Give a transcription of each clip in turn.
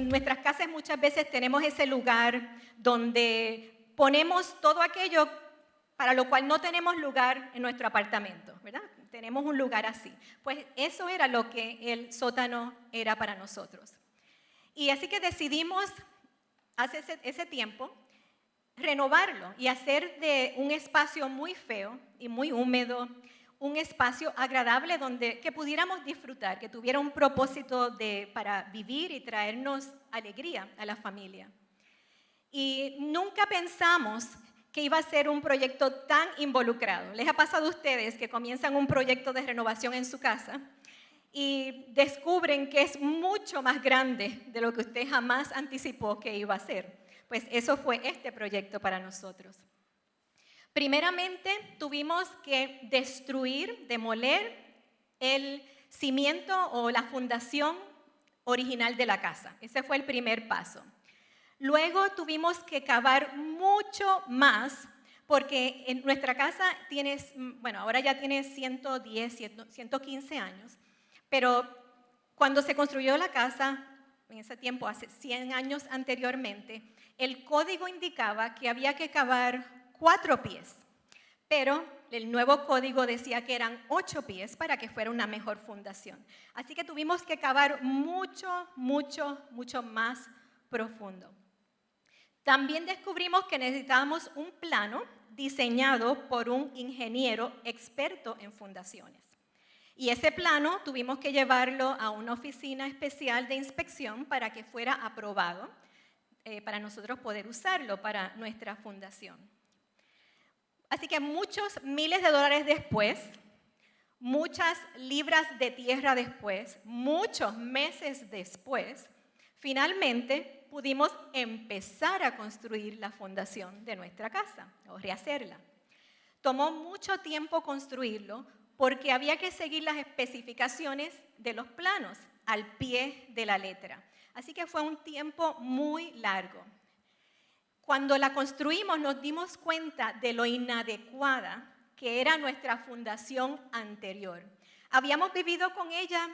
en nuestras casas muchas veces tenemos ese lugar donde ponemos todo aquello para lo cual no tenemos lugar en nuestro apartamento, ¿verdad? Tenemos un lugar así. Pues eso era lo que el sótano era para nosotros. Y así que decidimos hace ese tiempo renovarlo y hacer de un espacio muy feo y muy húmedo un espacio agradable que pudiéramos disfrutar, que tuviera un propósito para vivir y traernos alegría a la familia. Y nunca pensamos que iba a ser un proyecto tan involucrado. ¿Les ha pasado a ustedes que comienzan un proyecto de renovación en su casa y descubren que es mucho más grande de lo que usted jamás anticipó que iba a ser? Pues eso fue este proyecto para nosotros. Primeramente, tuvimos que demoler el cimiento o la fundación original de la casa. Ese fue el primer paso. Luego tuvimos que cavar mucho más porque en nuestra casa ahora ya tiene 110, 115 años, pero cuando se construyó la casa, en ese tiempo, hace 100 años anteriormente, el código indicaba que había que cavar 4 pies, pero el nuevo código decía que eran 8 pies para que fuera una mejor fundación. Así que tuvimos que cavar mucho, mucho, mucho más profundo. También descubrimos que necesitábamos un plano diseñado por un ingeniero experto en fundaciones. Y ese plano tuvimos que llevarlo a una oficina especial de inspección para que fuera aprobado, para nosotros poder usarlo para nuestra fundación. Así que muchos miles de dólares después, muchas libras de tierra después, muchos meses después, finalmente pudimos empezar a construir la fundación de nuestra casa o rehacerla. Tomó mucho tiempo construirlo porque había que seguir las especificaciones de los planos al pie de la letra. Así que fue un tiempo muy largo. Cuando la construimos nos dimos cuenta de lo inadecuada que era nuestra fundación anterior. Habíamos vivido con ella,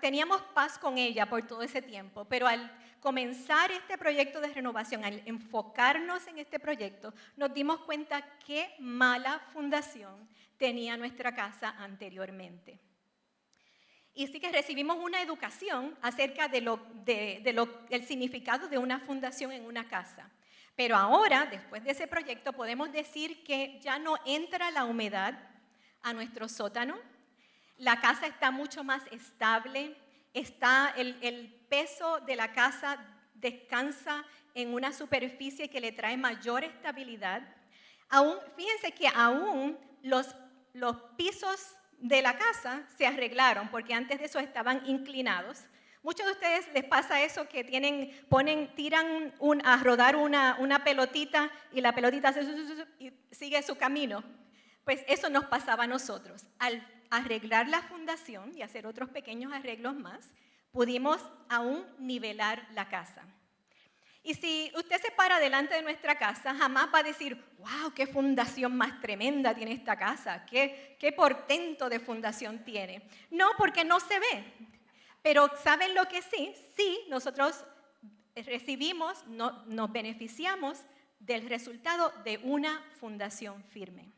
teníamos paz con ella por todo ese tiempo, pero al comenzar este proyecto de renovación, al enfocarnos en este proyecto, nos dimos cuenta qué mala fundación tenía nuestra casa anteriormente. Y sí que recibimos una educación acerca del significado de una fundación en una casa. Pero ahora, después de ese proyecto, podemos decir que ya no entra la humedad a nuestro sótano. La casa está mucho más estable. El peso de la casa descansa en una superficie que le trae mayor estabilidad. Fíjense que aún los pisos de la casa se arreglaron, porque antes de eso estaban inclinados. Muchos de ustedes les pasa eso que tiran a rodar una pelotita y la pelotita sigue su camino. Pues eso nos pasaba a nosotros. Al arreglar la fundación y hacer otros pequeños arreglos más, pudimos aún nivelar la casa. Y si usted se para delante de nuestra casa, jamás va a decir, wow, qué fundación más tremenda tiene esta casa, qué portento de fundación tiene. No, porque no se ve. Pero ¿saben lo que sí? Sí, nosotros recibimos, nos beneficiamos del resultado de una fundación firme.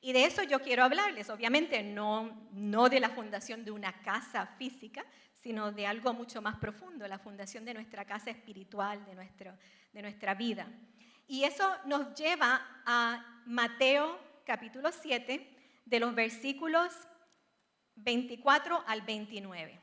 Y de eso yo quiero hablarles, obviamente no de la fundación de una casa física, sino de algo mucho más profundo, la fundación de nuestra casa espiritual, de nuestra vida. Y eso nos lleva a Mateo capítulo 7, de los versículos 24 al 29.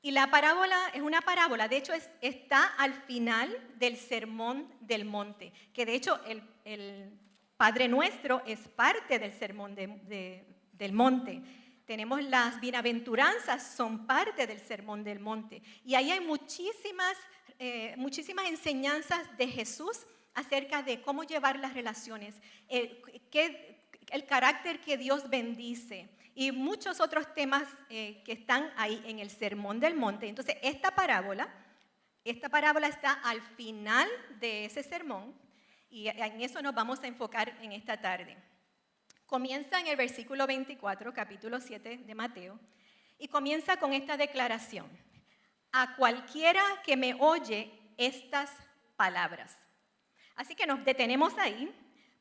Y la parábola es una parábola, de hecho está al final del Sermón del Monte, que de hecho el Padre Nuestro es parte del Sermón del Monte. Tenemos las bienaventuranzas, son parte del Sermón del Monte. Y ahí hay muchísimas enseñanzas de Jesús acerca de cómo llevar las relaciones, el carácter que Dios bendice y muchos otros temas que están ahí en el Sermón del Monte. Entonces, esta parábola está al final de ese sermón y en eso nos vamos a enfocar en esta tarde. Comienza en el versículo 24, capítulo 7 de Mateo, y comienza con esta declaración. a cualquiera que me oye estas palabras. Así que nos detenemos ahí,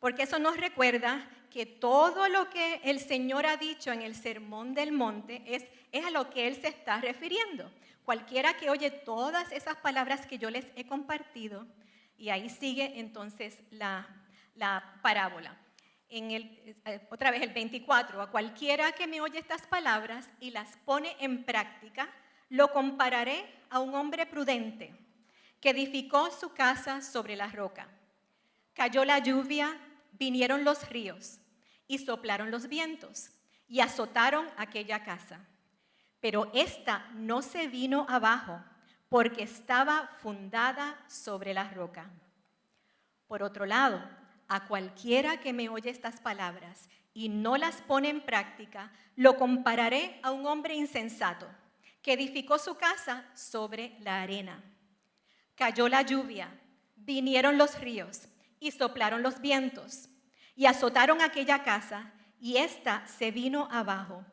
porque eso nos recuerda que todo lo que el Señor ha dicho en el Sermón del Monte es a lo que Él se está refiriendo. Cualquiera que oye todas esas palabras que yo les he compartido, y ahí sigue entonces la parábola. Otra vez el 24, a cualquiera que me oye estas palabras y las pone en práctica, lo compararé a un hombre prudente que edificó su casa sobre la roca. Cayó la lluvia, vinieron los ríos y soplaron los vientos y azotaron aquella casa. Pero ésta no se vino abajo porque estaba fundada sobre la roca. Por otro lado, a cualquiera que me oye estas palabras y no las pone en práctica, lo compararé a un hombre insensato que edificó su casa sobre la arena. Cayó la lluvia, vinieron los ríos y soplaron los vientos y azotaron aquella casa, y ésta se vino abajo,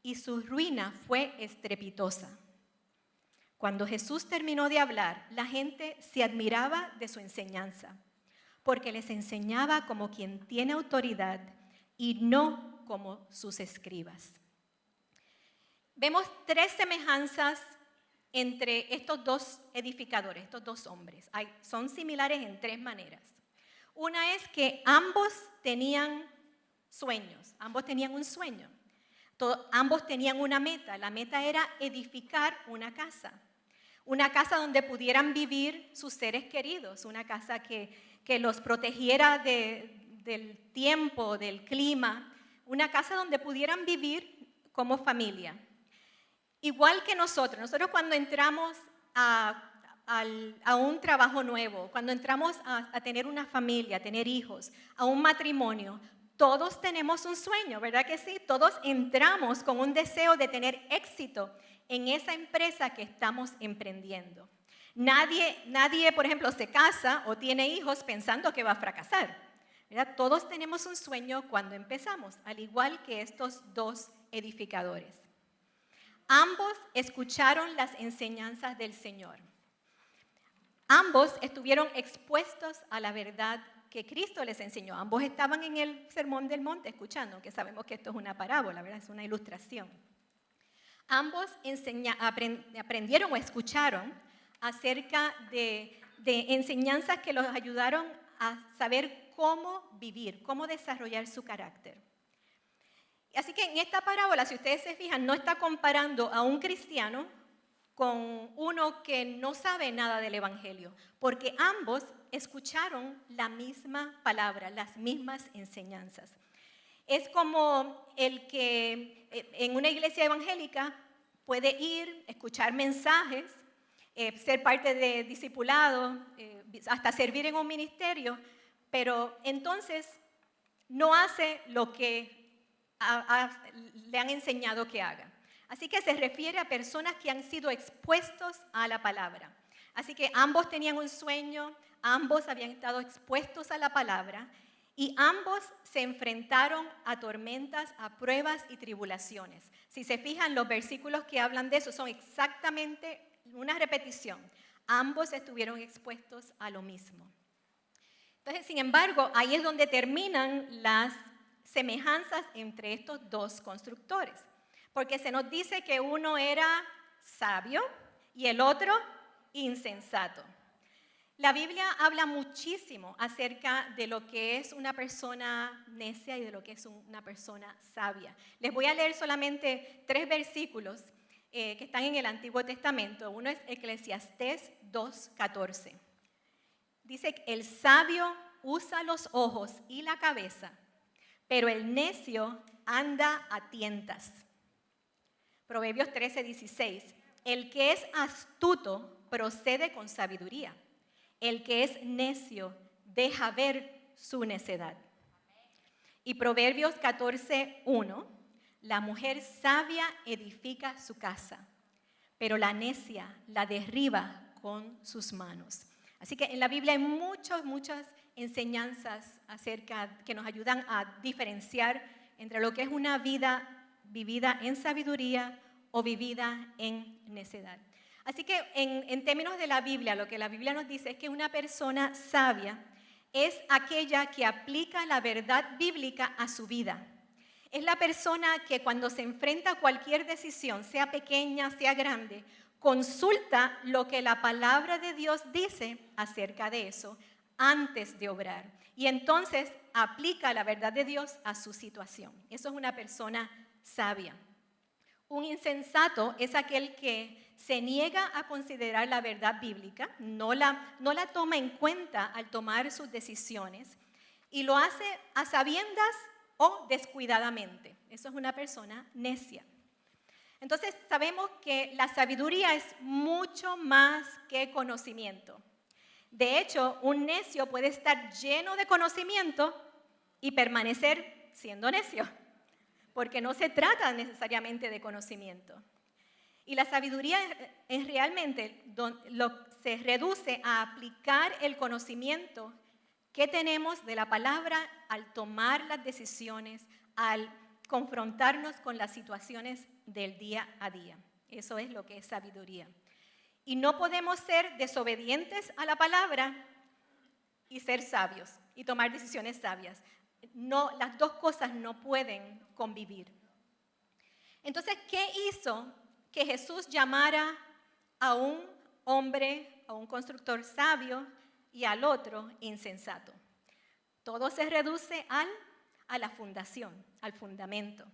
y su ruina fue estrepitosa. Cuando Jesús terminó de hablar, la gente se admiraba de su enseñanza, porque les enseñaba como quien tiene autoridad y no como sus escribas. Vemos tres semejanzas entre estos dos edificadores, estos dos hombres. Son similares en tres maneras. Una es que ambos tenían sueños, ambos tenían un sueño. Ambos tenían una meta. La meta era edificar una casa donde pudieran vivir sus seres queridos, una casa que los protegiera del tiempo, del clima, una casa donde pudieran vivir como familia. Igual que nosotros cuando entramos a un trabajo nuevo, cuando entramos a tener una familia, a tener hijos, a un matrimonio, todos tenemos un sueño, ¿verdad que sí? Todos entramos con un deseo de tener éxito en esa empresa que estamos emprendiendo. Nadie, por ejemplo, se casa o tiene hijos pensando que va a fracasar, ¿verdad? Todos tenemos un sueño cuando empezamos, al igual que estos dos edificadores. Ambos escucharon las enseñanzas del Señor. Ambos estuvieron expuestos a la verdad que Cristo les enseñó. Ambos estaban en el Sermón del Monte escuchando, que sabemos que esto es una parábola, ¿verdad? Es una ilustración. Ambos aprendieron o escucharon acerca de enseñanzas que los ayudaron a saber cómo vivir, cómo desarrollar su carácter. Así que en esta parábola, si ustedes se fijan, no está comparando a un cristiano con uno que no sabe nada del Evangelio, porque ambos escucharon la misma palabra, las mismas enseñanzas. Es como el que en una iglesia evangélica puede ir, escuchar mensajes, ser parte de discipulado, hasta servir en un ministerio, pero entonces no hace lo que le han enseñado que haga. Así que se refiere a personas que han sido expuestos a la palabra. Así que ambos tenían un sueño, ambos habían estado expuestos a la palabra y ambos se enfrentaron a tormentas, a pruebas y tribulaciones. Si se fijan, los versículos que hablan de eso son exactamente una repetición. Ambos estuvieron expuestos a lo mismo. Entonces, sin embargo, ahí es donde terminan las semejanzas entre estos dos constructores. Porque se nos dice que uno era sabio y el otro insensato. La Biblia habla muchísimo acerca de lo que es una persona necia y de lo que es una persona sabia. Les voy a leer solamente 3 versículos que están en el Antiguo Testamento. Uno es Eclesiastés 2:14. Dice que el sabio usa los ojos y la cabeza, pero el necio anda a tientas. Proverbios 13:16. El que es astuto procede con sabiduría. El que es necio deja ver su necedad. Y Proverbios 14:1. La mujer sabia edifica su casa, pero la necia la derriba con sus manos. Así que en la Biblia hay muchas enseñanzas que nos ayudan a diferenciar entre lo que es una vida vivida en sabiduría o vivida en necedad. Así que en términos de la Biblia, lo que la Biblia nos dice es que una persona sabia es aquella que aplica la verdad bíblica a su vida. Es la persona que cuando se enfrenta a cualquier decisión, sea pequeña, sea grande, consulta lo que la palabra de Dios dice acerca de eso antes de obrar. Y entonces aplica la verdad de Dios a su situación. Eso es una persona sabia. Un insensato es aquel que se niega a considerar la verdad bíblica, no la toma en cuenta al tomar sus decisiones y lo hace a sabiendas o descuidadamente. Eso es una persona necia. Entonces sabemos que la sabiduría es mucho más que conocimiento. De hecho, un necio puede estar lleno de conocimiento y permanecer siendo necio, porque no se trata necesariamente de conocimiento. Y la sabiduría es realmente se reduce a aplicar el conocimiento que tenemos de la palabra al tomar las decisiones, al confrontarnos con las situaciones del día a día. Eso es lo que es sabiduría. Y no podemos ser desobedientes a la palabra y ser sabios y tomar decisiones sabias. No, las dos cosas no pueden convivir. Entonces, ¿qué hizo que Jesús llamara a un hombre, a un constructor sabio y al otro insensato? Todo se reduce a la fundación, al fundamento,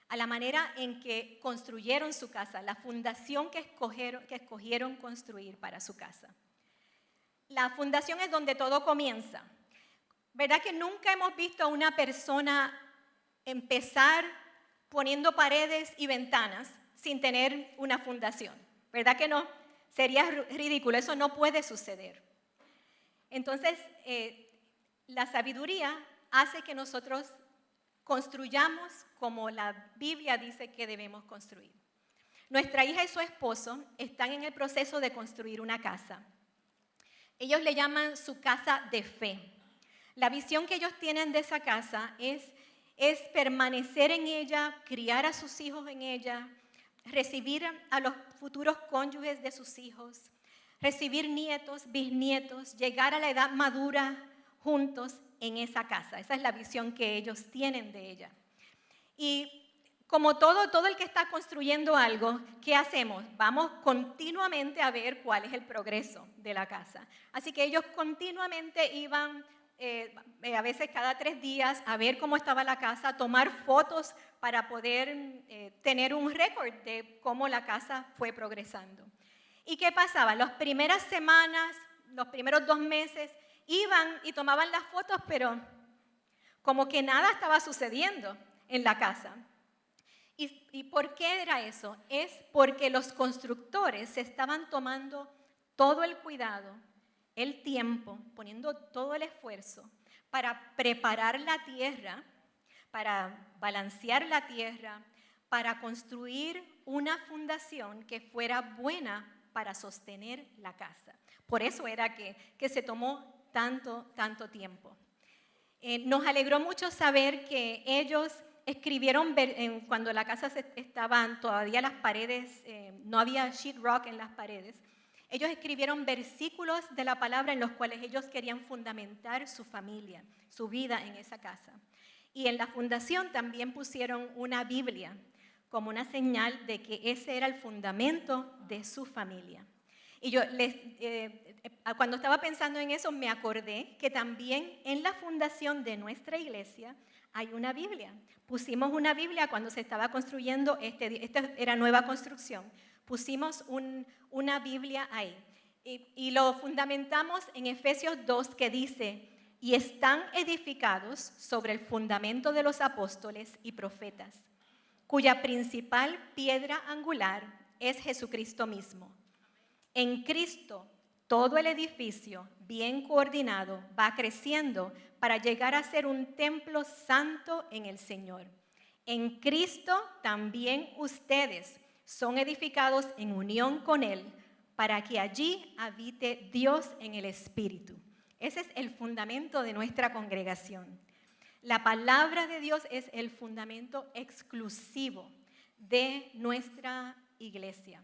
a la manera en que construyeron su casa, la fundación que escogieron construir para su casa. La fundación es donde todo comienza. ¿Verdad que nunca hemos visto a una persona empezar poniendo paredes y ventanas sin tener una fundación? ¿Verdad que no? Sería ridículo, eso no puede suceder. Entonces, la sabiduría hace que nosotros construyamos como la Biblia dice que debemos construir. Nuestra hija y su esposo están en el proceso de construir una casa. Ellos le llaman su casa de fe. La visión que ellos tienen de esa casa es permanecer en ella, criar a sus hijos en ella, recibir a los futuros cónyuges de sus hijos, recibir nietos, bisnietos, llegar a la edad madura juntos en esa casa. Esa es la visión que ellos tienen de ella. Y como todo el que está construyendo algo, ¿qué hacemos? Vamos continuamente a ver cuál es el progreso de la casa. Así que ellos continuamente iban, a veces cada 3 días, a ver cómo estaba la casa, a tomar fotos para poder tener un récord de cómo la casa fue progresando. ¿Y qué pasaba? Las primeras semanas, los primeros 2 meses, iban y tomaban las fotos, pero como que nada estaba sucediendo en la casa. ¿Y por qué era eso? Es porque los constructores se estaban tomando todo el cuidado, el tiempo, poniendo todo el esfuerzo para preparar la tierra, para balancear la tierra, para construir una fundación que fuera buena para sostener la casa. Por eso era que se tomó tanto tiempo. Nos alegró mucho saber que ellos escribieron, cuando la casa estaban todavía las paredes, no había sheetrock en las paredes, ellos escribieron versículos de la palabra en los cuales ellos querían fundamentar su familia, su vida en esa casa. Y en la fundación también pusieron una Biblia como una señal de que ese era el fundamento de su familia. Y yo cuando estaba pensando en eso me acordé que también en la fundación de nuestra iglesia hay una Biblia. Pusimos una Biblia cuando se estaba construyendo, esta era nueva construcción, pusimos una Biblia ahí. Y lo fundamentamos en Efesios 2 que dice, y están edificados sobre el fundamento de los apóstoles y profetas, cuya principal piedra angular es Jesucristo mismo. En Cristo, todo el edificio, bien coordinado, va creciendo para llegar a ser un templo santo en el Señor. En Cristo también ustedes son edificados en unión con Él, para que allí habite Dios en el Espíritu. Ese es el fundamento de nuestra congregación. La palabra de Dios es el fundamento exclusivo de nuestra iglesia.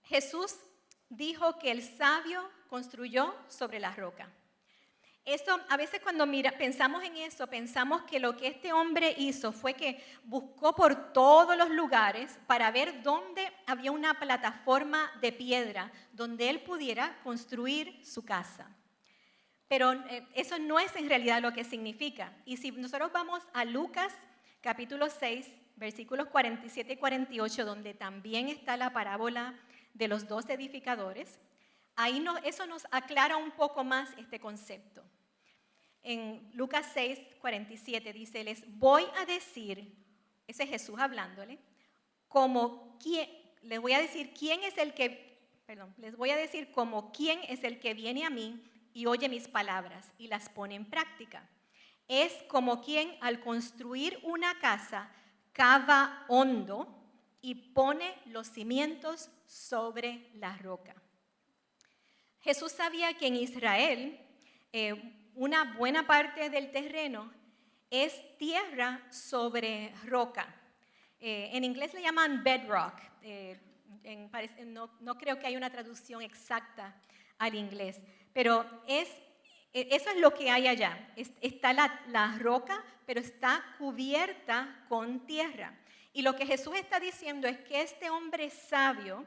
Jesús dijo que el sabio construyó sobre la roca. Eso, a veces cuando pensamos en eso, pensamos que lo que este hombre hizo fue que buscó por todos los lugares para ver dónde había una plataforma de piedra donde él pudiera construir su casa. Pero eso no es en realidad lo que significa. Y si nosotros vamos a Lucas capítulo 6, versículos 47 y 48, donde también está la parábola de los dos edificadores, eso nos aclara un poco más este concepto. En Lucas 6, 47 dice, les voy a decir, ese es Jesús hablándole, les voy a decir como quién es el que viene a mí y oye mis palabras y las pone en práctica. Es como quien al construir una casa cava hondo y pone los cimientos sobre la roca. Jesús sabía que en Israel una buena parte del terreno es tierra sobre roca. En inglés le llaman bedrock. No creo que haya una traducción exacta al inglés, pero eso es lo que hay allá. Está la roca, pero está cubierta con tierra. Y lo que Jesús está diciendo es que este hombre sabio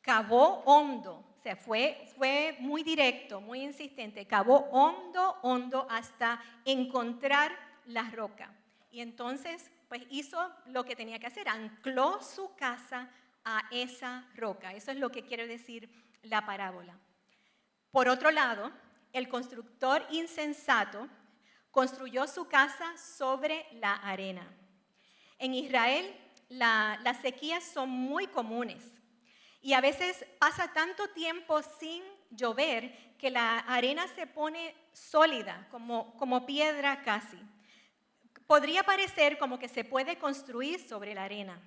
cavó hondo, o sea, fue muy directo, muy insistente, cavó hondo hasta encontrar la roca. Y entonces, pues hizo lo que tenía que hacer, ancló su casa a esa roca. Eso es lo que quiere decir la parábola. Por otro lado, el constructor insensato construyó su casa sobre la arena. En Israel, las sequías son muy comunes. Y a veces pasa tanto tiempo sin llover que la arena se pone sólida, como piedra casi. Podría parecer como que se puede construir sobre la arena.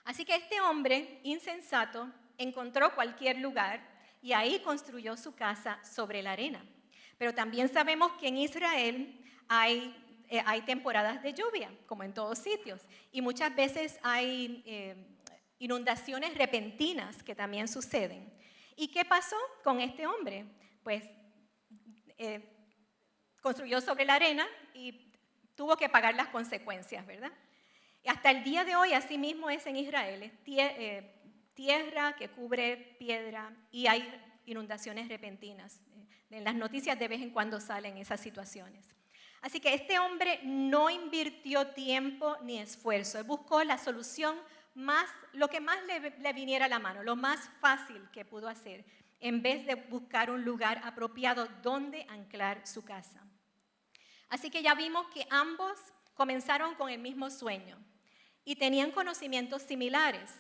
Así que este hombre insensato encontró cualquier lugar y ahí construyó su casa sobre la arena. Pero también sabemos que en Israel hay temporadas de lluvia, como en todos sitios. Y muchas veces hay inundaciones repentinas que también suceden. ¿Y qué pasó con este hombre? Pues construyó sobre la arena y tuvo que pagar las consecuencias, ¿verdad? Y hasta el día de hoy, así mismo es en Israel, es tierra que cubre piedra y hay inundaciones repentinas. En las noticias de vez en cuando salen esas situaciones. Así que este hombre no invirtió tiempo ni esfuerzo. Él buscó la solución lo que más le viniera a la mano, lo más fácil que pudo hacer, en vez de buscar un lugar apropiado donde anclar su casa. Así que ya vimos que ambos comenzaron con el mismo sueño y tenían conocimientos similares,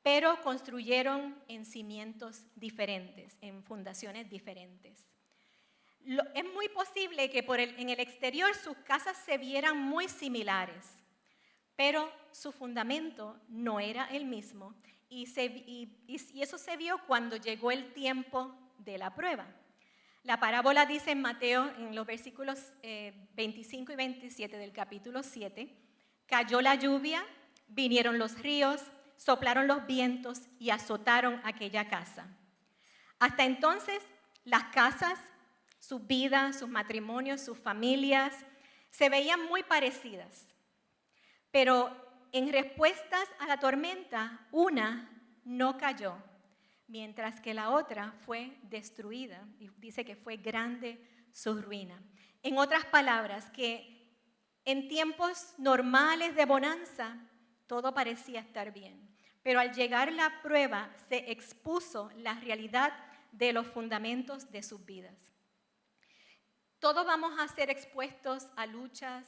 pero construyeron en cimientos diferentes, en fundaciones diferentes. Es muy posible que en el exterior sus casas se vieran muy similares, pero su fundamento no era el mismo y eso se vio cuando llegó el tiempo de la prueba. La parábola dice en Mateo, en los versículos 25 y 27 del capítulo 7, cayó la lluvia, vinieron los ríos, soplaron los vientos y azotaron aquella casa. Hasta entonces, las casas, sus vidas, sus matrimonios, sus familias, se veían muy parecidas. Pero en respuestas a la tormenta, una no cayó, mientras que la otra fue destruida. Y dice que fue grande su ruina. En otras palabras, que en tiempos normales de bonanza, todo parecía estar bien. Pero al llegar la prueba, se expuso la realidad de los fundamentos de sus vidas. Todos vamos a ser expuestos a luchas,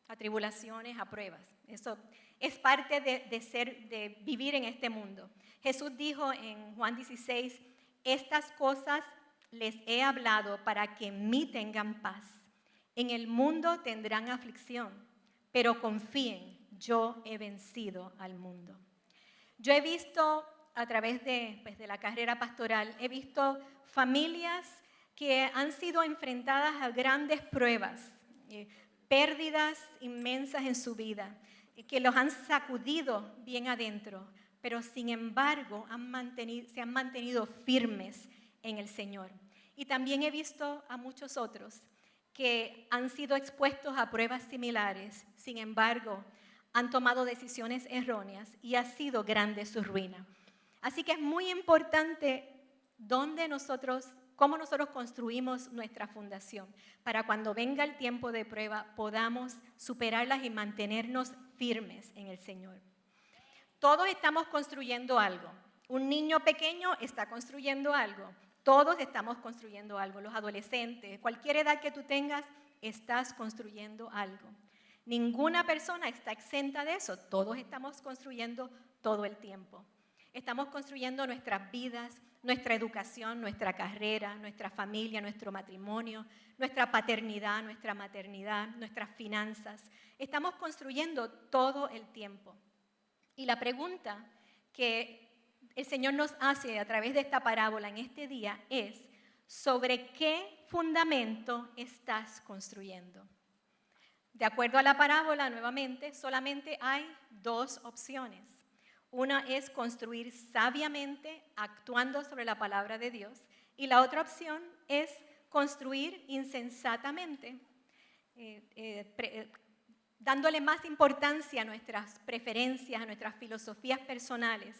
a tribulaciones, a pruebas. Eso es parte de vivir en este mundo. Jesús dijo en Juan 16, estas cosas les he hablado para que en mí tengan paz. En el mundo tendrán aflicción, pero confíen, yo he vencido al mundo. Yo he visto a través de la carrera pastoral, he visto familias que han sido enfrentadas a grandes pruebas, pérdidas inmensas en su vida, que los han sacudido bien adentro, pero sin embargo se han mantenido firmes en el Señor. Y también he visto a muchos otros que han sido expuestos a pruebas similares, sin embargo, han tomado decisiones erróneas y ha sido grande su ruina. Así que es muy importante cómo nosotros construimos nuestra fundación, para cuando venga el tiempo de prueba podamos superarlas y mantenernos firmes en el Señor. Todos estamos construyendo algo. Un niño pequeño está construyendo algo. Todos estamos construyendo algo. Los adolescentes, cualquier edad que tú tengas, estás construyendo algo. Ninguna persona está exenta de eso. Todos estamos construyendo todo el tiempo. Estamos construyendo nuestras vidas, nuestra educación, nuestra carrera, nuestra familia, nuestro matrimonio, nuestra paternidad, nuestra maternidad, nuestras finanzas. Estamos construyendo todo el tiempo. Y la pregunta que el Señor nos hace a través de esta parábola en este día es: ¿sobre qué fundamento estás construyendo? De acuerdo a la parábola, nuevamente, solamente hay dos opciones. Una es construir sabiamente, actuando sobre la palabra de Dios, y la otra opción es construir insensatamente, dándole más importancia a nuestras preferencias, a nuestras filosofías personales,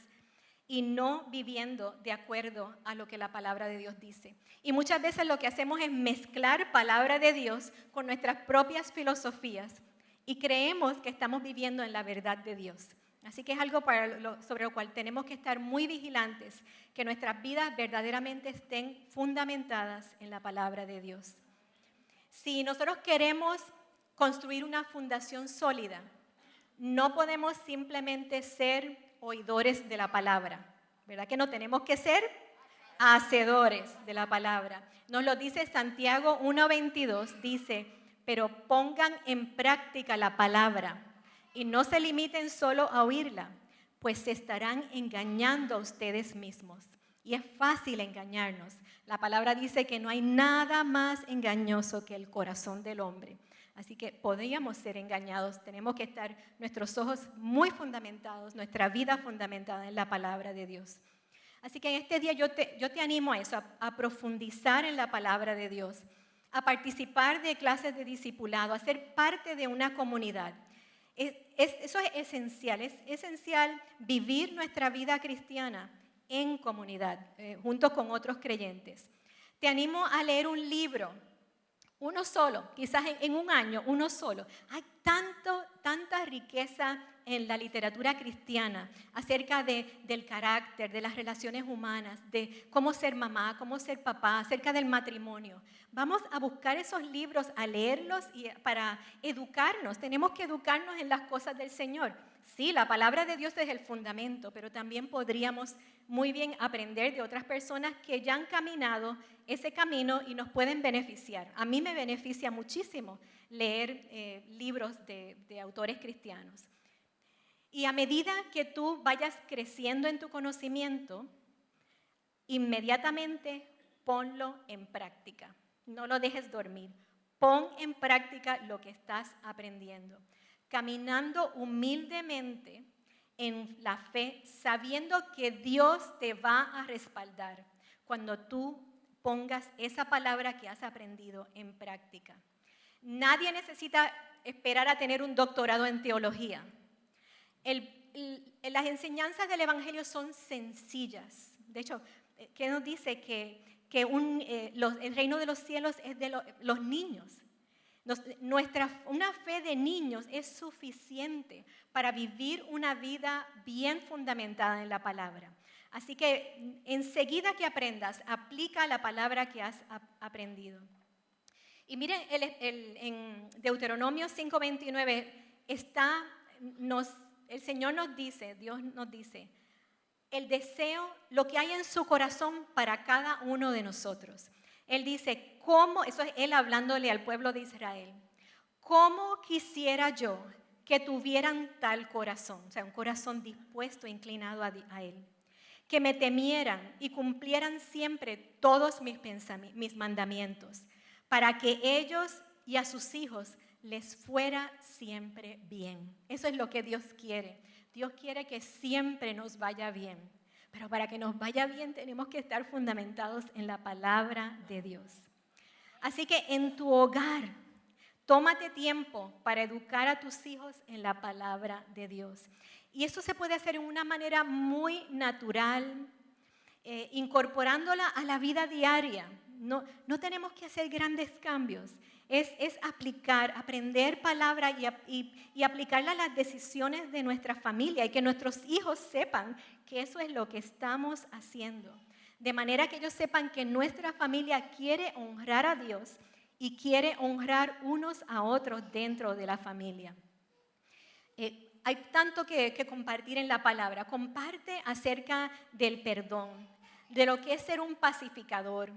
y no viviendo de acuerdo a lo que la palabra de Dios dice. Y muchas veces lo que hacemos es mezclar palabra de Dios con nuestras propias filosofías y creemos que estamos viviendo en la verdad de Dios. Así que es algo sobre lo cual tenemos que estar muy vigilantes, que nuestras vidas verdaderamente estén fundamentadas en la palabra de Dios. Si nosotros queremos construir una fundación sólida, no podemos simplemente ser oidores de la palabra, ¿verdad? Que no tenemos que ser hacedores de la palabra. Nos lo dice Santiago 1:22, dice: pero pongan en práctica la palabra y no se limiten solo a oírla, pues se estarán engañando a ustedes mismos. Y es fácil engañarnos. La palabra dice que no hay nada más engañoso que el corazón del hombre. Así que podríamos ser engañados. Tenemos que estar nuestros ojos muy fundamentados, nuestra vida fundamentada en la palabra de Dios. Así que en este día yo te animo a eso, a profundizar en la palabra de Dios, a participar de clases de discipulado, a ser parte de una comunidad. Eso es esencial vivir nuestra vida cristiana en comunidad, junto con otros creyentes. Te animo a leer un libro, uno solo, quizás en un año, uno solo. Hay tanta riqueza en la literatura cristiana acerca del carácter, de las relaciones humanas, de cómo ser mamá, cómo ser papá, acerca del matrimonio. Vamos a buscar esos libros, a leerlos para educarnos. Tenemos que educarnos en las cosas del Señor. Sí, la palabra de Dios es el fundamento, pero también podríamos muy bien aprender de otras personas que ya han caminado ese camino y nos pueden beneficiar. A mí me beneficia muchísimo leer libros de autores cristianos. Y a medida que tú vayas creciendo en tu conocimiento, inmediatamente ponlo en práctica. No lo dejes dormir. Pon en práctica lo que estás aprendiendo. Caminando humildemente en la fe, sabiendo que Dios te va a respaldar cuando tú pongas esa palabra que has aprendido en práctica. Nadie necesita esperar a tener un doctorado en teología. Las enseñanzas del Evangelio son sencillas. De hecho, ¿qué nos dice? Que el reino de los cielos es de los niños. Una fe de niños es suficiente para vivir una vida bien fundamentada en la palabra. Así que enseguida que aprendas, aplica la palabra que has aprendido. Y miren, en Deuteronomio 5:29 el Señor nos dice, Dios nos dice, el deseo, lo que hay en su corazón para cada uno de nosotros. Él dice, eso es Él hablándole al pueblo de Israel, ¿cómo quisiera yo que tuvieran tal corazón? O sea, un corazón dispuesto e inclinado a Él. Que me temieran y cumplieran siempre todos mis mandamientos, para que ellos y a sus hijos les fuera siempre bien. Eso es lo que Dios quiere. Dios quiere que siempre nos vaya bien. Pero para que nos vaya bien tenemos que estar fundamentados en la palabra de Dios. Así que en tu hogar, tómate tiempo para educar a tus hijos en la palabra de Dios. Y eso se puede hacer de una manera muy natural, incorporándola a la vida diaria. No tenemos que hacer grandes cambios. Es aprender palabra y aplicarla a las decisiones de nuestra familia y que nuestros hijos sepan que eso es lo que estamos haciendo. De manera que ellos sepan que nuestra familia quiere honrar a Dios y quiere honrar unos a otros dentro de la familia. Hay tanto que compartir en la palabra. Comparte acerca del perdón, de lo que es ser un pacificador,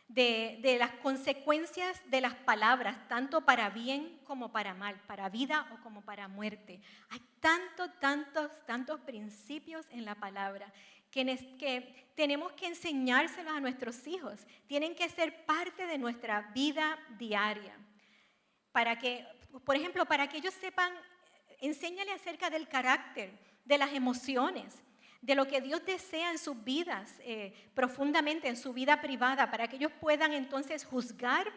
de las consecuencias de las palabras, tanto para bien como para mal, para vida o como para muerte. Hay tantos principios en la palabra que tenemos que enseñárselos a nuestros hijos. Tienen que ser parte de nuestra vida diaria. Para que, por ejemplo, para que ellos sepan, enséñale acerca del carácter, de las emociones, de lo que Dios desea en sus vidas, profundamente en su vida privada, para que ellos puedan entonces juzgar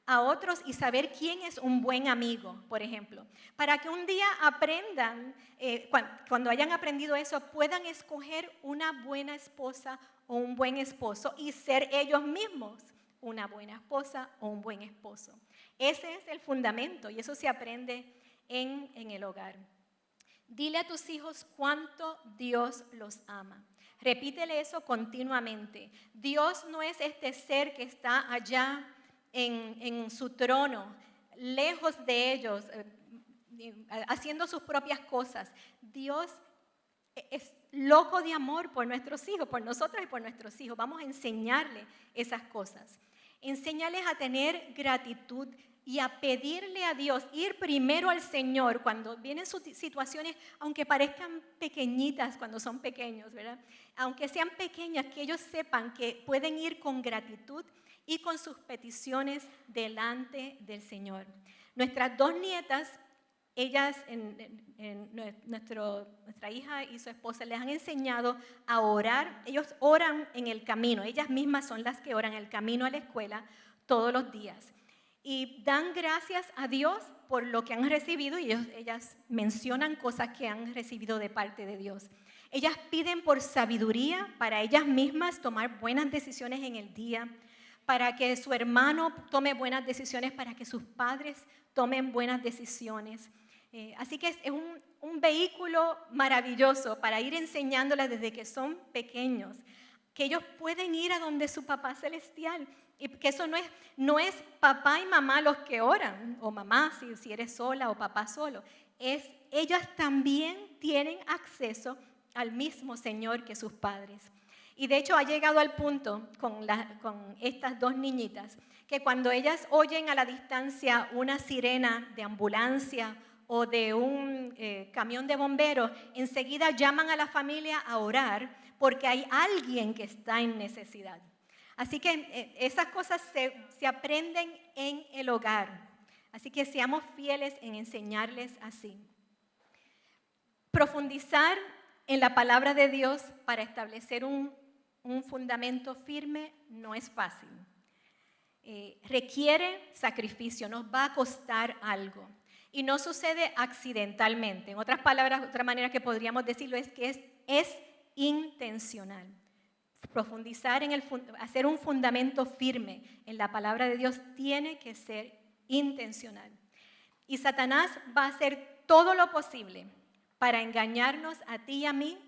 a otros y saber quién es un buen amigo, por ejemplo. Para que un día aprendan, cuando hayan aprendido eso, puedan escoger una buena esposa o un buen esposo y ser ellos mismos una buena esposa o un buen esposo. Ese es el fundamento y eso se aprende en el hogar. Dile a tus hijos cuánto Dios los ama. Repítele eso continuamente. Dios no es este ser que está allá en su trono, lejos de ellos, haciendo sus propias cosas. Dios es loco de amor por nuestros hijos, por nosotros y por nuestros hijos. Vamos a enseñarle esas cosas. Enséñales a tener gratitud y a pedirle a Dios, ir primero al Señor cuando vienen situaciones, aunque parezcan pequeñitas cuando son pequeños, ¿verdad? Aunque sean pequeñas, que ellos sepan que pueden ir con gratitud y con sus peticiones delante del Señor. Nuestras dos nietas, ellas, nuestra hija y su esposa les han enseñado a orar. Ellos oran en el camino, ellas mismas son las que oran en el camino a la escuela todos los días. Y dan gracias a Dios por lo que han recibido y ellas mencionan cosas que han recibido de parte de Dios. Ellas piden por sabiduría para ellas mismas tomar buenas decisiones en el día, para que su hermano tome buenas decisiones, para que sus padres tomen buenas decisiones. Así que es un vehículo maravilloso para ir enseñándoles desde que son pequeños, que ellos pueden ir a donde su papá celestial. Y que eso no es papá y mamá los que oran, o mamá si eres sola o papá solo. Ellas también tienen acceso al mismo Señor que sus padres. Y de hecho ha llegado al punto con estas dos niñitas, que cuando ellas oyen a la distancia una sirena de ambulancia o de un camión de bomberos, enseguida llaman a la familia a orar porque hay alguien que está en necesidad. Así que esas cosas se aprenden en el hogar. Así que seamos fieles en enseñarles así. Profundizar en la palabra de Dios para establecer un fundamento firme no es fácil. Requiere sacrificio, nos va a costar algo. Y no sucede accidentalmente. En otras palabras, otra manera que podríamos decirlo es que es intencional. Profundizar hacer un fundamento firme en la palabra de Dios tiene que ser intencional. Y Satanás va a hacer todo lo posible para engañarnos a ti y a mí,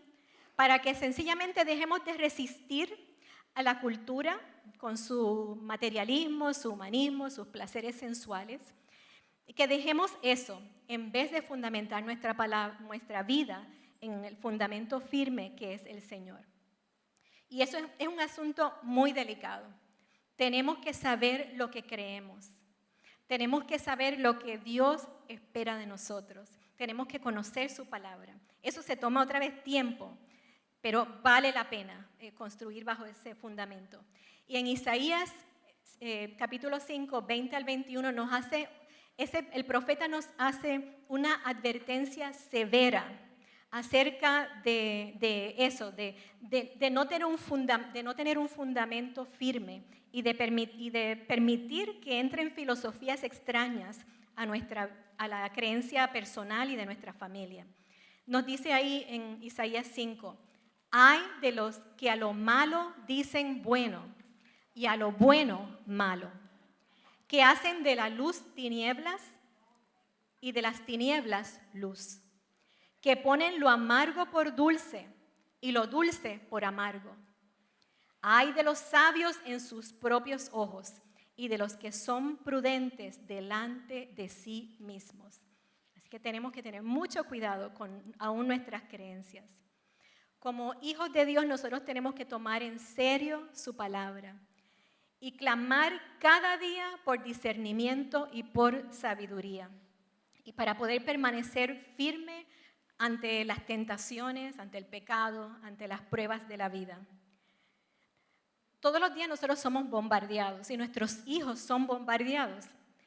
para que sencillamente dejemos de resistir a la cultura con su materialismo, su humanismo, sus placeres sensuales, y que dejemos eso en vez de fundamentar nuestra vida en el fundamento firme que es el Señor. Y eso es un asunto muy delicado. Tenemos que saber lo que creemos. Tenemos que saber lo que Dios espera de nosotros. Tenemos que conocer su palabra. Eso se toma otra vez tiempo, pero vale la pena construir bajo ese fundamento. Y en Isaías capítulo 5, 20 al 21 nos hace el profeta nos hace una advertencia severa acerca de eso, de no tener un fundamento firme y de permitir que entren filosofías extrañas a la creencia personal y de nuestra familia. Nos dice ahí en Isaías 5, hay de los que a lo malo dicen bueno y a lo bueno malo, que hacen de la luz tinieblas y de las tinieblas luz, que ponen lo amargo por dulce y lo dulce por amargo. Ay de los sabios en sus propios ojos y de los que son prudentes delante de sí mismos. Así que tenemos que tener mucho cuidado con aún nuestras creencias. Como hijos de Dios, nosotros tenemos que tomar en serio su palabra y clamar cada día por discernimiento y por sabiduría, y para poder permanecer firme ante las tentaciones, ante el pecado, ante las pruebas de la vida. Todos los días nosotros somos bombardeados y nuestros hijos son bombardeados.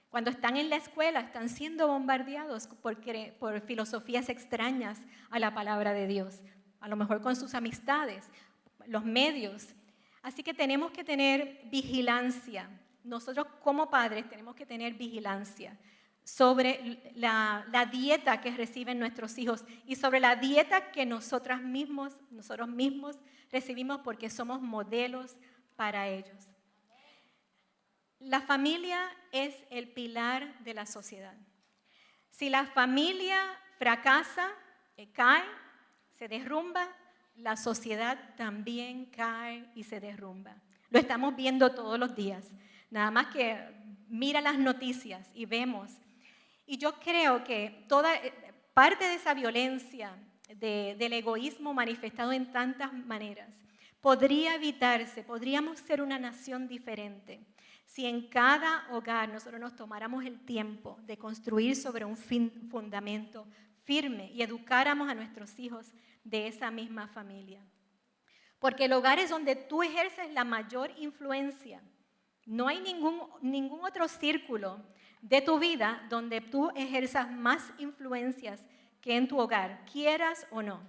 Cuando están en la escuela están siendo bombardeados por filosofías extrañas a la palabra de Dios, a lo mejor con sus amistades, los medios. Así que tenemos que tener vigilancia. Nosotros como padres tenemos que tener vigilancia sobre la dieta que reciben nuestros hijos y sobre la dieta que nosotros mismos recibimos porque somos modelos para ellos. La familia es el pilar de la sociedad. Si la familia fracasa, cae, se derrumba, la sociedad también cae y se derrumba. Lo estamos viendo todos los días. Nada más que mira las noticias y vemos. Y yo creo que toda parte de esa violencia, del egoísmo manifestado en tantas maneras, podría evitarse, podríamos ser una nación diferente si en cada hogar nosotros nos tomáramos el tiempo de construir sobre un fundamento firme y educáramos a nuestros hijos de esa misma familia. Porque el hogar es donde tú ejerces la mayor influencia. No hay ningún otro círculo de tu vida donde tú ejerzas más influencias que en tu hogar, quieras o no.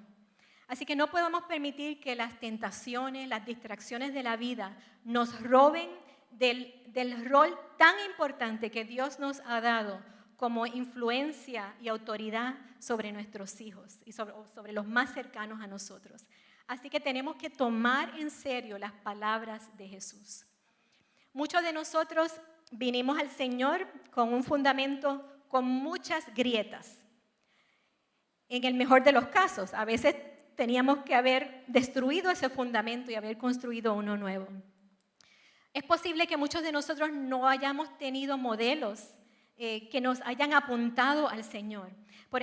Así que no podemos permitir que las tentaciones, las distracciones de la vida nos roben del rol tan importante que Dios nos ha dado como influencia y autoridad sobre nuestros hijos y sobre los más cercanos a nosotros. Así que tenemos que tomar en serio las palabras de Jesús. Muchos de nosotros vinimos al Señor con un fundamento con muchas grietas. En el mejor de los casos, a veces teníamos que haber destruido ese fundamento y haber construido uno nuevo. Es posible que muchos de nosotros no hayamos tenido modelos que nos hayan apuntado al Señor.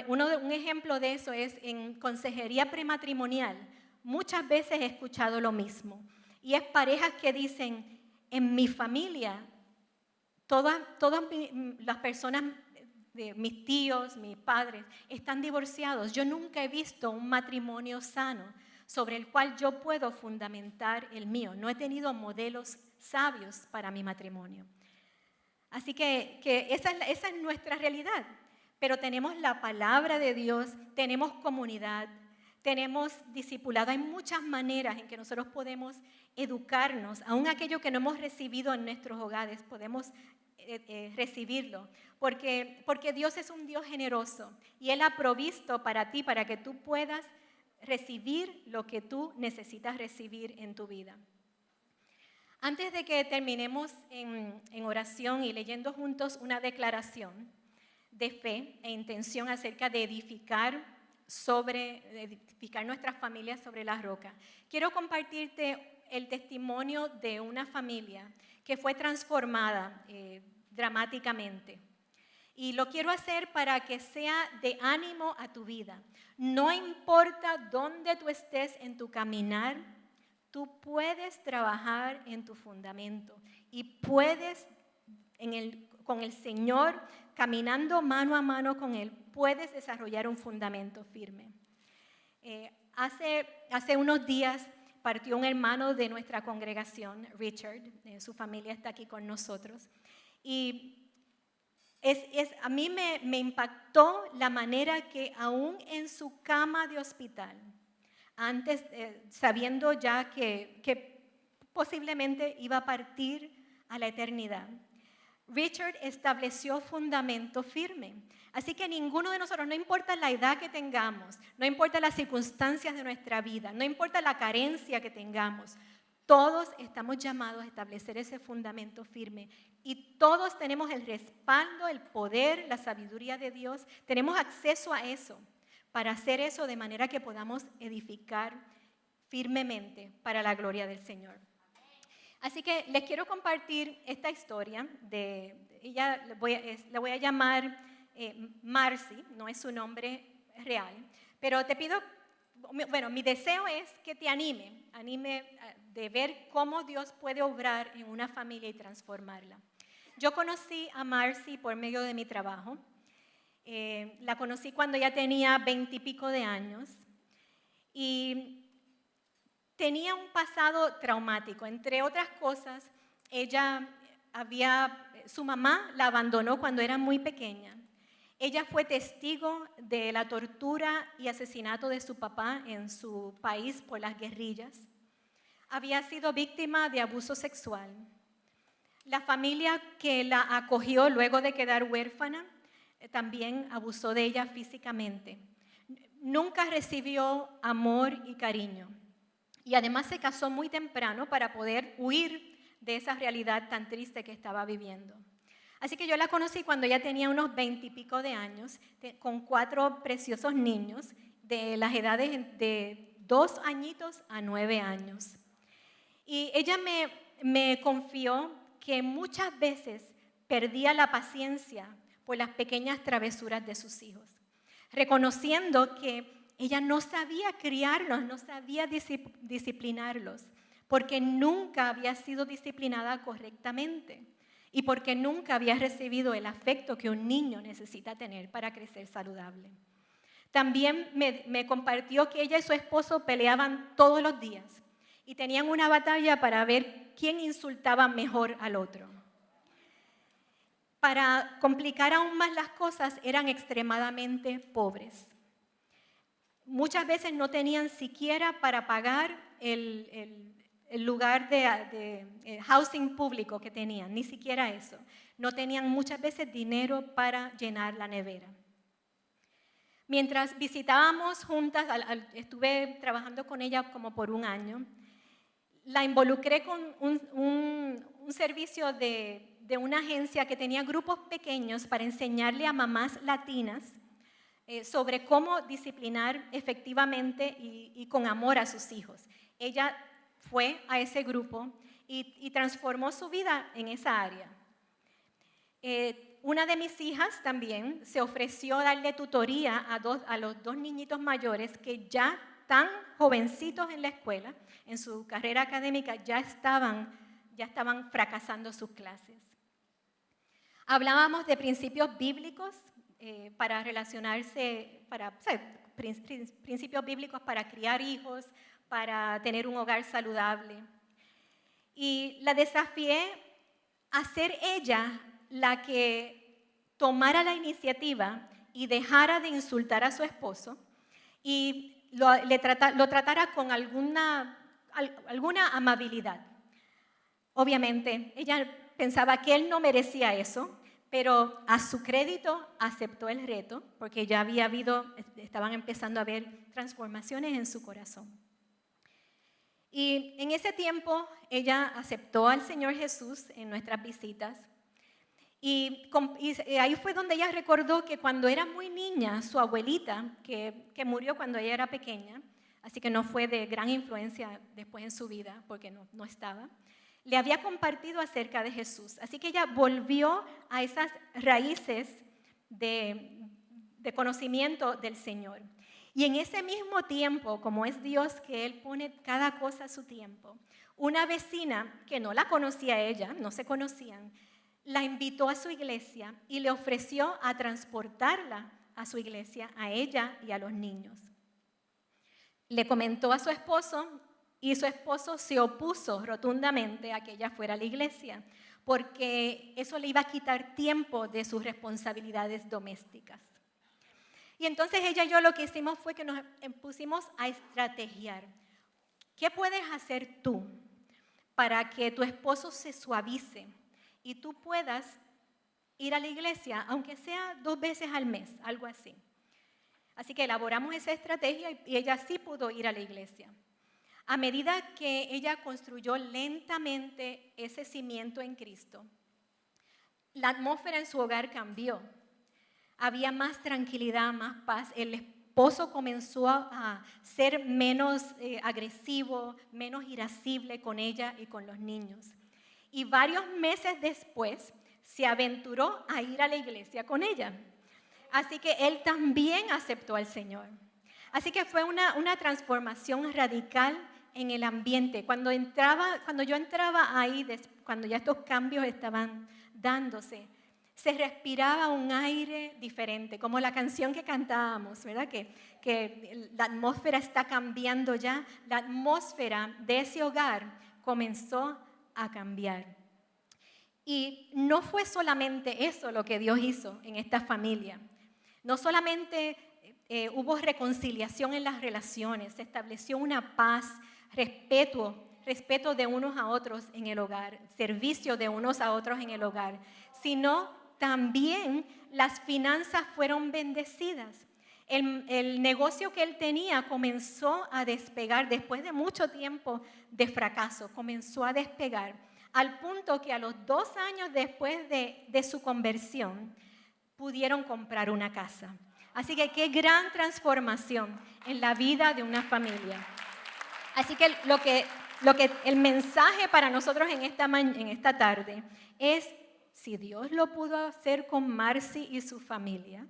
Un ejemplo de eso es en consejería prematrimonial. Muchas veces he escuchado lo mismo. Y es parejas que dicen, en mi familia, todas las personas, mis tíos, mis padres, están divorciados. Yo nunca he visto un matrimonio sano sobre el cual yo puedo fundamentar el mío. No he tenido modelos sabios para mi matrimonio. Así que esa es nuestra realidad. Pero tenemos la palabra de Dios, tenemos comunidad, tenemos discipulado. Hay muchas maneras en que nosotros podemos educarnos. Aún aquello que no hemos recibido en nuestros hogares, podemos recibirlo. Porque Dios es un Dios generoso y Él ha provisto para ti, para que tú puedas recibir lo que tú necesitas recibir en tu vida. Antes de que terminemos en oración y leyendo juntos una declaración de fe e intención acerca de edificar nuestras familias sobre la roca, quiero compartirte el testimonio de una familia que fue transformada dramáticamente. Y lo quiero hacer para que sea de ánimo a tu vida. No importa dónde tú estés en tu caminar, tú puedes trabajar en tu fundamento y puedes, con el Señor, caminando mano a mano con Él, puedes desarrollar un fundamento firme. Hace unos días partió un hermano de nuestra congregación, Richard, su familia está aquí con nosotros, y A mí me impactó la manera que aún en su cama de hospital, antes, sabiendo ya que posiblemente iba a partir a la eternidad, Richard estableció fundamento firme. Así que ninguno de nosotros, no importa la edad que tengamos, no importa las circunstancias de nuestra vida, no importa la carencia que tengamos, todos estamos llamados a establecer ese fundamento firme y todos tenemos el respaldo, el poder, la sabiduría de Dios. Tenemos acceso a eso para hacer eso de manera que podamos edificar firmemente para la gloria del Señor. Así que les quiero compartir esta historia ella la voy a llamar Marcy, no es su nombre real, pero te pido, bueno, mi deseo es que te anime de ver cómo Dios puede obrar en una familia y transformarla. Yo conocí a Marcy por medio de mi trabajo. La conocí cuando ella tenía 20 y pico de años y tenía un pasado traumático. Entre otras cosas, su mamá la abandonó cuando era muy pequeña. Ella fue testigo de la tortura y asesinato de su papá en su país por las guerrillas. Había sido víctima de abuso sexual. La familia que la acogió luego de quedar huérfana también abusó de ella físicamente. Nunca recibió amor y cariño. Y además se casó muy temprano para poder huir de esa realidad tan triste que estaba viviendo. Así que yo la conocí cuando ella tenía unos 20 y pico de años, con 4 preciosos niños de las edades de 2 añitos a 9 años. Y ella me confió que muchas veces perdía la paciencia por las pequeñas travesuras de sus hijos, reconociendo que ella no sabía criarlos, no sabía disciplinarlos, porque nunca había sido disciplinada correctamente y porque nunca había recibido el afecto que un niño necesita tener para crecer saludable. También me compartió que ella y su esposo peleaban todos los días y tenían una batalla para ver quién insultaba mejor al otro. Para complicar aún más las cosas, eran extremadamente pobres. Muchas veces no tenían siquiera para pagar el lugar de housing público que tenían, ni siquiera eso. No tenían muchas veces dinero para llenar la nevera. Mientras visitábamos juntas, estuve trabajando con ella como por un año, la involucré con un servicio de una agencia que tenía grupos pequeños para enseñarle a mamás latinas sobre cómo disciplinar efectivamente y con amor a sus hijos. Ella fue a ese grupo y transformó su vida en esa área. Una de mis hijas también se ofreció a darle tutoría a los 2 niñitos mayores que ya tan jovencitos en la escuela, en su carrera académica, ya estaban fracasando sus clases. Hablábamos de principios bíblicos para relacionarse, principios bíblicos para criar hijos, para tener un hogar saludable. Y la desafié a ser ella la que tomara la iniciativa y dejara de insultar a su esposo y lo tratara con alguna amabilidad. Obviamente, ella pensaba que él no merecía eso, pero a su crédito aceptó el reto porque ya estaban empezando a haber transformaciones en su corazón. Y en ese tiempo ella aceptó al Señor Jesús en nuestras visitas y ahí fue donde ella recordó que cuando era muy niña, su abuelita, que murió cuando ella era pequeña, así que no fue de gran influencia después en su vida porque no estaba, le había compartido acerca de Jesús. Así que ella volvió a esas raíces de conocimiento del Señor. Y en ese mismo tiempo, como es Dios que Él pone cada cosa a su tiempo, una vecina que no la conocía a ella, no se conocían, la invitó a su iglesia y le ofreció a transportarla a su iglesia, a ella y a los niños. Le comentó a su esposo y su esposo se opuso rotundamente a que ella fuera a la iglesia, porque eso le iba a quitar tiempo de sus responsabilidades domésticas. Y entonces ella y yo lo que hicimos fue que nos pusimos a estrategiar. ¿Qué puedes hacer tú para que tu esposo se suavice y tú puedas ir a la iglesia, aunque sea 2 veces al mes, algo así? Así que elaboramos esa estrategia y ella sí pudo ir a la iglesia. A medida que ella construyó lentamente ese cimiento en Cristo, la atmósfera en su hogar cambió. Había más tranquilidad, más paz. El esposo comenzó a ser menos agresivo, menos irascible con ella y con los niños. Y varios meses después se aventuró a ir a la iglesia con ella. Así que él también aceptó al Señor. Así que fue una transformación radical en el ambiente. Cuando yo entraba ahí, cuando ya estos cambios estaban dándose, se respiraba un aire diferente, como la canción que cantábamos, ¿verdad? Que la atmósfera está cambiando ya. La atmósfera de ese hogar comenzó a cambiar. Y no fue solamente eso lo que Dios hizo en esta familia. No solamente hubo reconciliación en las relaciones, se estableció una paz, respeto de unos a otros en el hogar, servicio de unos a otros en el hogar, sino también las finanzas fueron bendecidas. El negocio que él tenía comenzó a despegar después de mucho tiempo de fracaso, comenzó a despegar al punto que a los 2 años después de su conversión pudieron comprar una casa. Así que qué gran transformación en la vida de una familia. Así que el mensaje para nosotros en esta tarde es: si Dios lo pudo hacer con Marcy y su familia,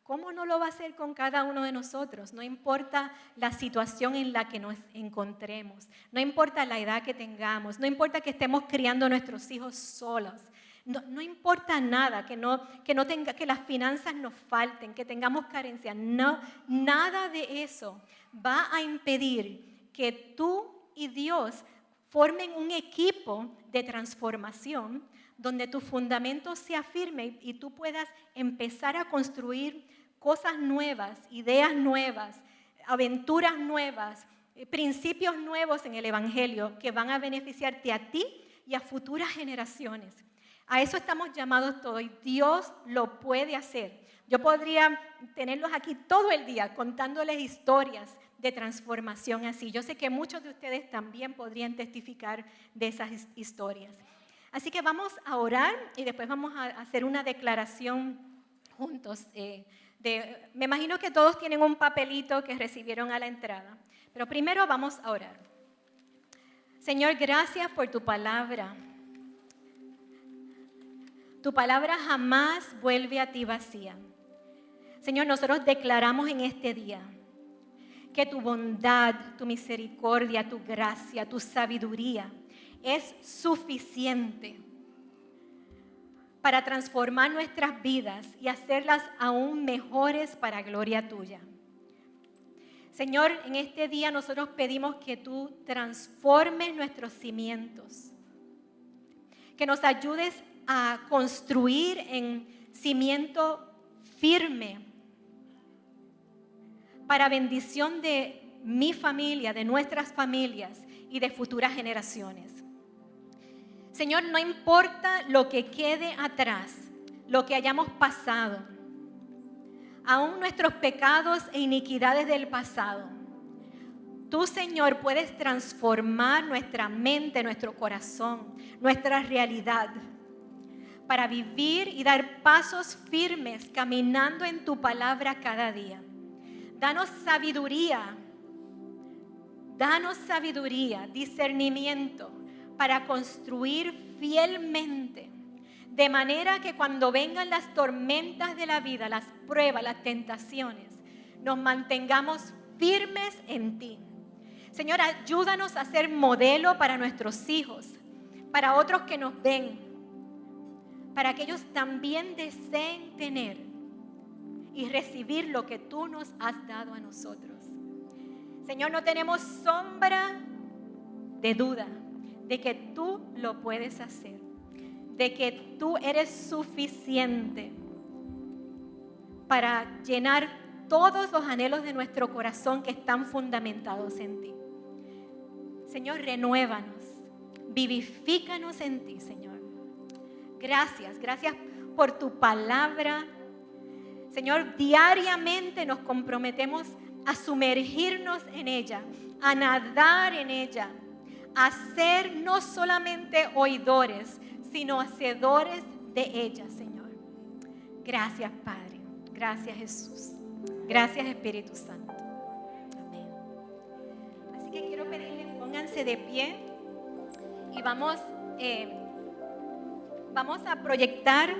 ¿cómo no lo va a hacer con cada uno de nosotros? No importa la situación en la que nos encontremos, no importa la edad que tengamos, no importa que estemos criando a nuestros hijos solos, no importa nada, que las finanzas nos falten, que tengamos carencia. No, nada de eso va a impedir que tú y Dios formen un equipo de transformación donde tu fundamento sea firme y tú puedas empezar a construir cosas nuevas, ideas nuevas, aventuras nuevas, principios nuevos en el Evangelio que van a beneficiarte a ti y a futuras generaciones. A eso estamos llamados todos y Dios lo puede hacer. Yo podría tenerlos aquí todo el día contándoles historias de transformación así. Yo sé que muchos de ustedes también podrían testificar de esas historias. Así que vamos a orar y después vamos a hacer una declaración juntos. Me imagino que todos tienen un papelito que recibieron a la entrada, pero primero vamos a orar. Señor, gracias por tu palabra. Tu palabra jamás vuelve a ti vacía. Señor, nosotros declaramos en este día que tu bondad, tu misericordia, tu gracia, tu sabiduría es suficiente para transformar nuestras vidas y hacerlas aún mejores para gloria tuya. Señor, en este día nosotros pedimos que tú transformes nuestros cimientos, que nos ayudes a construir en cimiento firme para bendición de mi familia, de nuestras familias y de futuras generaciones. Señor, no importa lo que quede atrás, lo que hayamos pasado, aún nuestros pecados e iniquidades del pasado, tú, Señor, puedes transformar nuestra mente, nuestro corazón, nuestra realidad, para vivir y dar pasos firmes caminando en tu palabra cada día. Danos sabiduría, discernimiento para construir fielmente, de manera que cuando vengan las tormentas de la vida, las pruebas, las tentaciones, nos mantengamos firmes en ti. Señor, ayúdanos a ser modelo para nuestros hijos, para otros que nos ven, para que ellos también deseen tener y recibir lo que tú nos has dado a nosotros. Señor, no tenemos sombra de duda de que tú lo puedes hacer. de que tú eres suficiente para llenar todos los anhelos de nuestro corazón que están fundamentados en ti. Señor, renuévanos, vivifícanos en ti, Señor. Gracias por tu palabra. Señor, diariamente nos comprometemos a sumergirnos en ella, a nadar en ella, a ser no solamente oidores, sino hacedores de ella, Señor. Gracias, Padre. Gracias, Jesús. Gracias, Espíritu Santo. Amén. Así que quiero pedirles, pónganse de pie y vamos a proyectar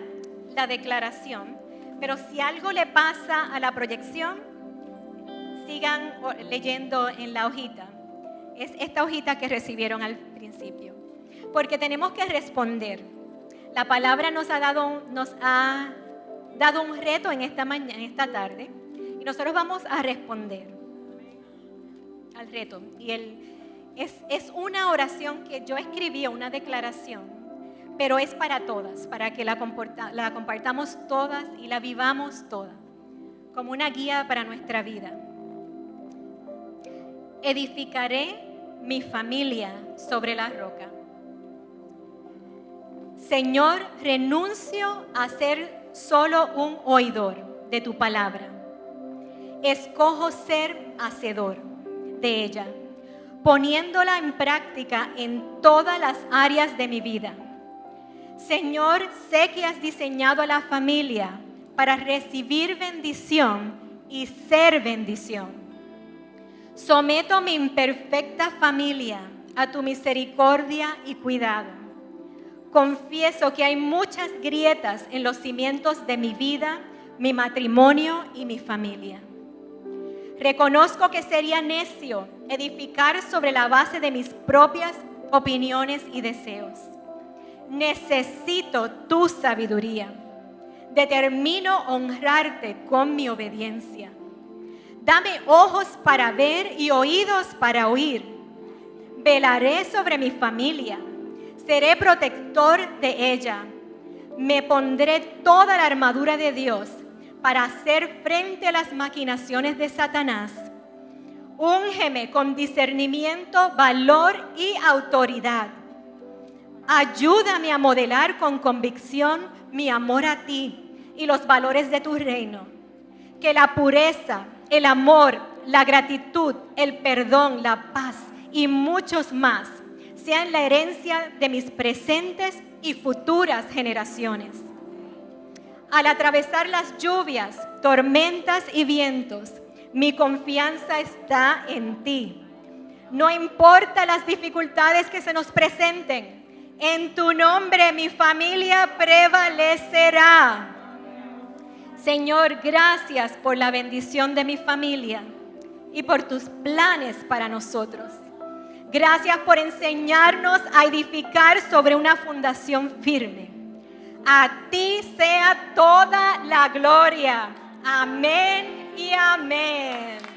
la declaración. Pero si algo le pasa a la proyección, sigan leyendo en la hojita. Es esta hojita que recibieron al principio. Porque tenemos que responder. La palabra nos ha dado un reto en esta tarde. Y nosotros vamos a responder al reto. Y es una oración que yo escribí, una declaración, pero es para todas, para que la compartamos todas y la vivamos todas, como una guía para nuestra vida. Edificaré mi familia sobre la roca. Señor, renuncio a ser solo un oidor de tu palabra. Escojo ser hacedor de ella, poniéndola en práctica en todas las áreas de mi vida. Señor, sé que has diseñado a la familia para recibir bendición y ser bendición. Someto mi imperfecta familia a tu misericordia y cuidado. Confieso que hay muchas grietas en los cimientos de mi vida, mi matrimonio y mi familia. Reconozco que sería necio edificar sobre la base de mis propias opiniones y deseos. Necesito tu sabiduría. Determino honrarte con mi obediencia. Dame ojos para ver y oídos para oír. Velaré sobre mi familia. Seré protector de ella. Me pondré toda la armadura de Dios para hacer frente a las maquinaciones de Satanás. Úngeme con discernimiento, valor y autoridad. Ayúdame a modelar con convicción mi amor a ti y los valores de tu reino. Que la pureza, el amor, la gratitud, el perdón, la paz y muchos más sean la herencia de mis presentes y futuras generaciones. Al atravesar las lluvias, tormentas y vientos, mi confianza está en ti. No importa las dificultades que se nos presenten, en tu nombre mi familia prevalecerá. Señor, gracias por la bendición de mi familia y por tus planes para nosotros. Gracias por enseñarnos a edificar sobre una fundación firme. A ti sea toda la gloria. Amén y amén.